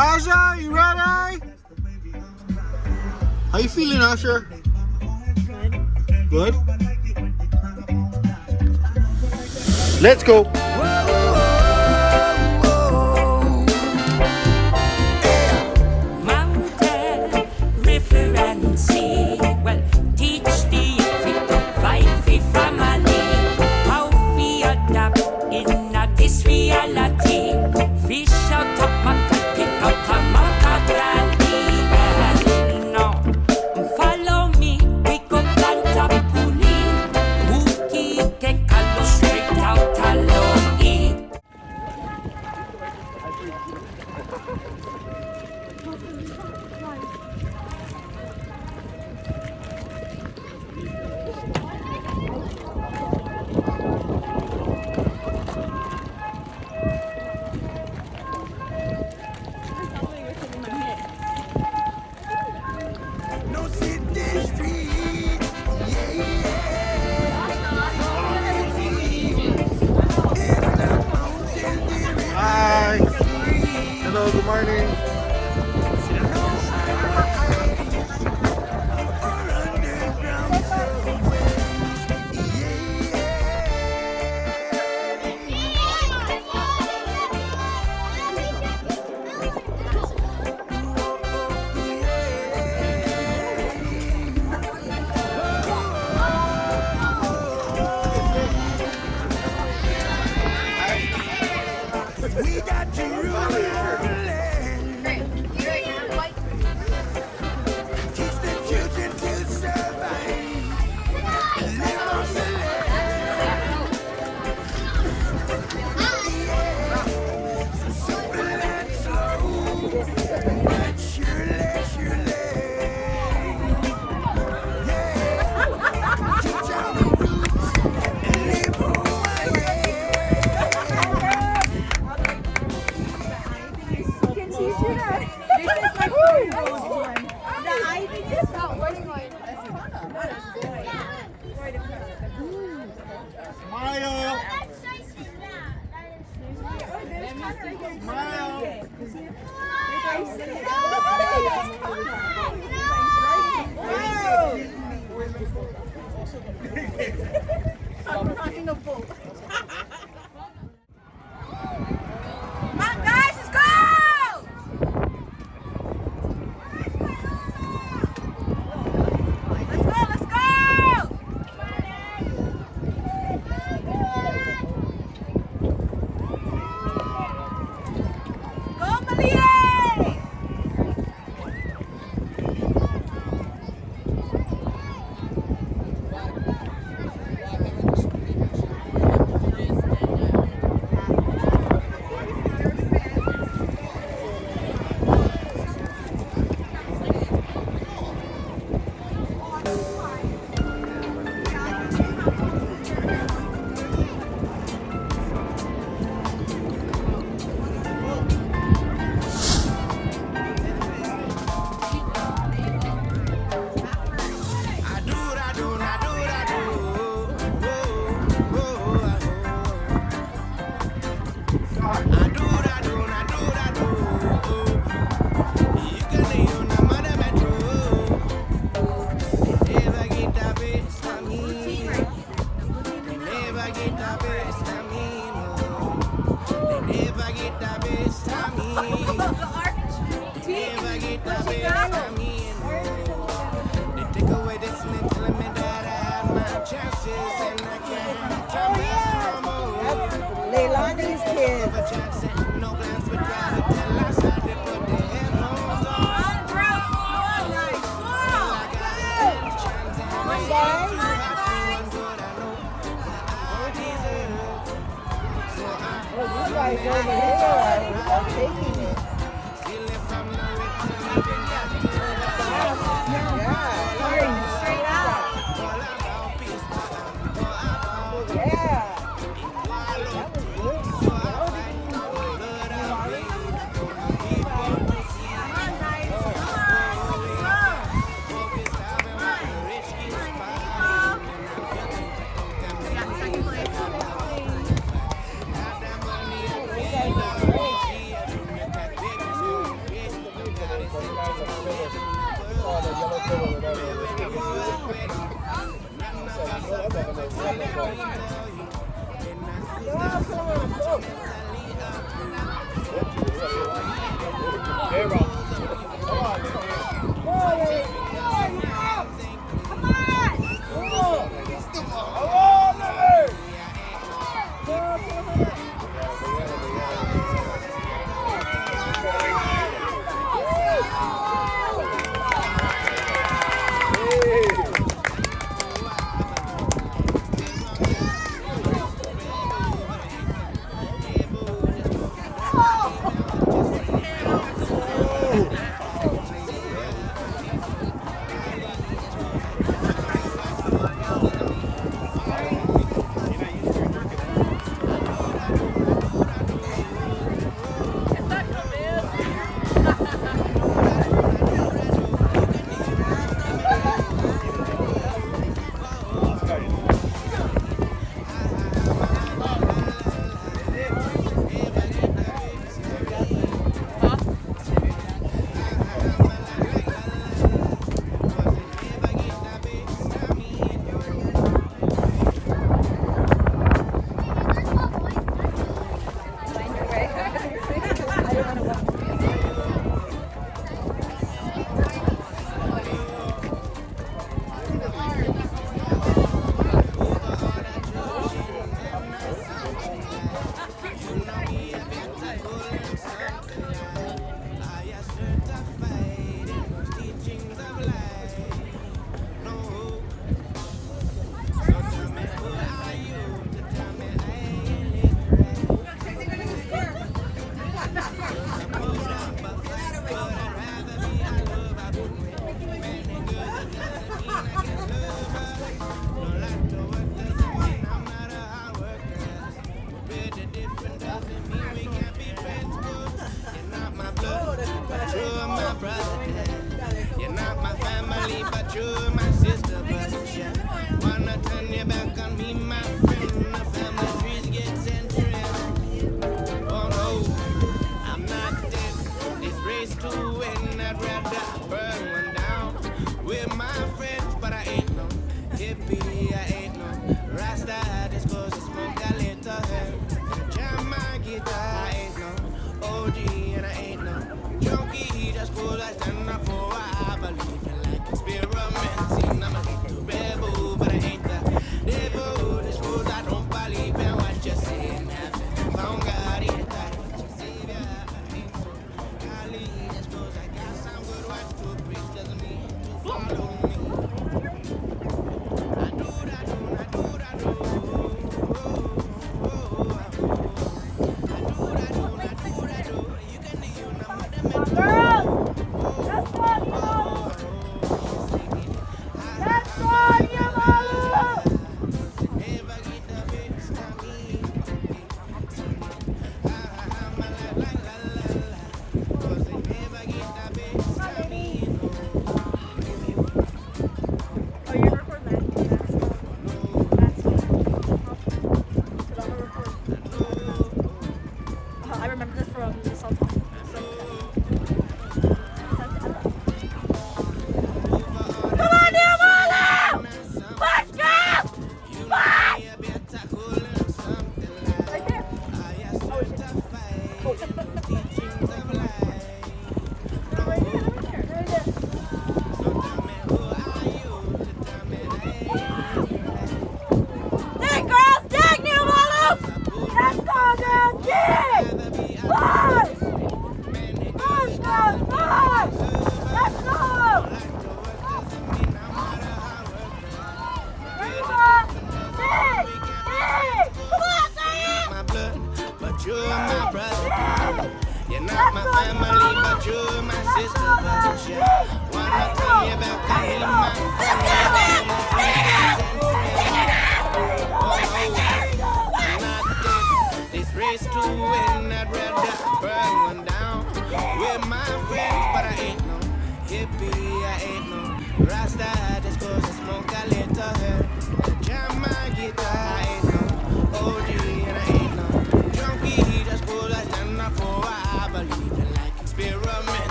Asha, you ready? How you feeling, Asher? Good. Good? Let's go. Mountain, river and sea. Well, teach the youth to fight for family. How we adapt in this reality. Fish out of my pick out of my valley. No, follow me, we go plant a pulley. Wookie take a look straight out a low E. No city street, yeah, Hi. Hello, good morning. we got to rule teach the children to survive. Live on the land. So simple and slow, but surely, surely. Yeah, teach our roots and live Hawaii. Smile. Smile. I'm rocking a boat. Come on, guys, let's go! Let's go, let's go! Go, Malia! Leilani's kids. You guys over here are taking it. Straight up. Yeah. That was good. Oh, the yellow cover, Hey, Rob. Come on,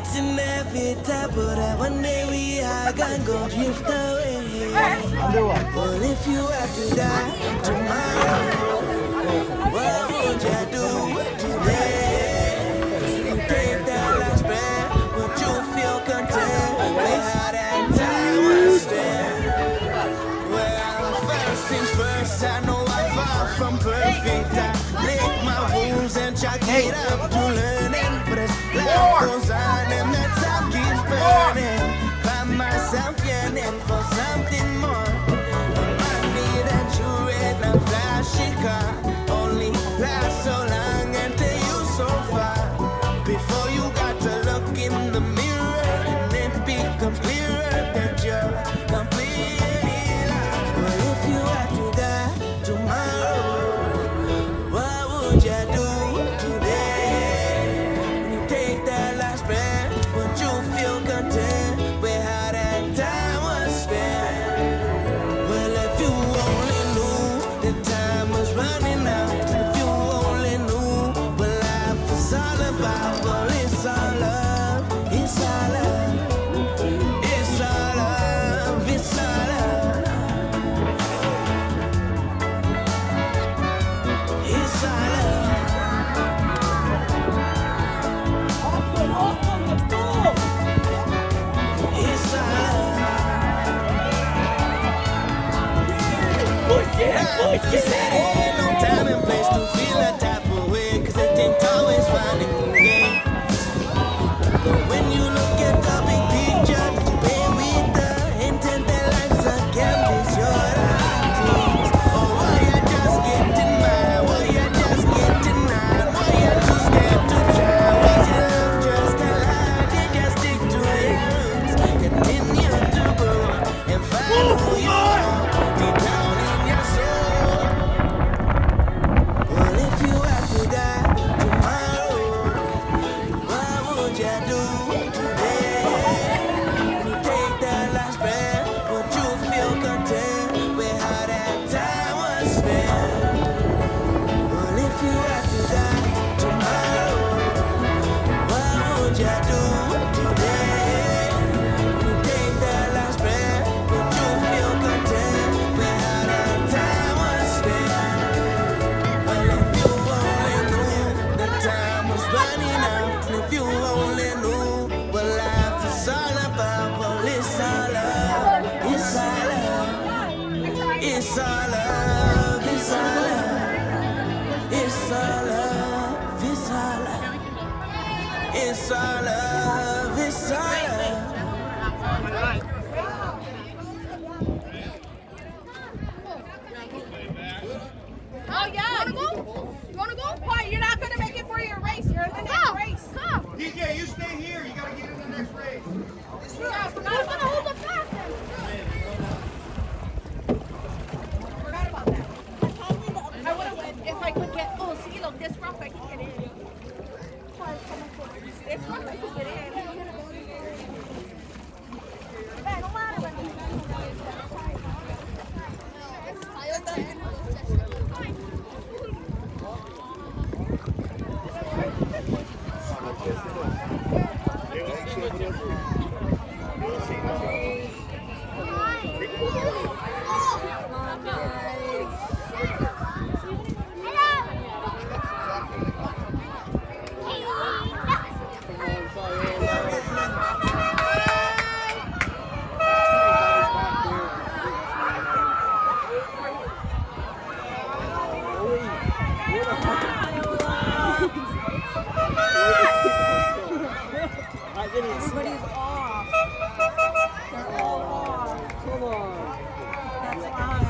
It's inevitable that one day we are gonna go drift away. Well, if you have to die tomorrow, what would you do today? You take that last breath, would you feel content with how that time was spent? Well, first things first, I know I'm far from perfect. I lick my wounds and chalk it up to learning. But as life goes on and the time keeps burning, find myself yearning for something more. Money that you read, a flashy car, only lasts so long and take you so far. Before you got to look in the mirror and it becomes clearer that you're completely lost. Well, if you had to die tomorrow, what would you do today? When you take that last breath, would you feel content with how that time was spent? Well, if you only knew that time was running out, and if you only knew what life is all about, well, it's all love, it's all love, it's all love, it's all love, it's all love. It's all love. Ain't no time and place to feel that type of way, 'cause it ain't always running away. But when you look at the big picture, that you pay with the intent that life's a canvas, you're things. Oh, why you just getting mad? Why you just getting mad? Why you too scared to try? Was your love just a lie? Did you stick to your roots? Continue to grow and find who you are deep down in your soul. Well, if you had to die tomorrow, what would you do today? When you take that last breath, would you feel content with how that time was spent? Well, if you had to die tomorrow, what would you do today? When you take that last breath, would you feel content with how that time was spent? Well, if you only knew that time was running out, and if you only knew what life is all about, well, it's all love, it's all love, it's all love, it's all love, it's all love, it's all love, it's all love, it's all love. Oh yeah. You wanna go? You wanna go? Why? You're not gonna make it for your race. You're in the next race. Come. DJ, you stay here. You gotta get in the next race. Yeah, I forgot about that. Hold the fast. Forgot about that. I would have went if I could get. Oh, see, look, this rough I can get in. This rough I can get in. No matter. Everybody's off. They're all off. Come on. That's why.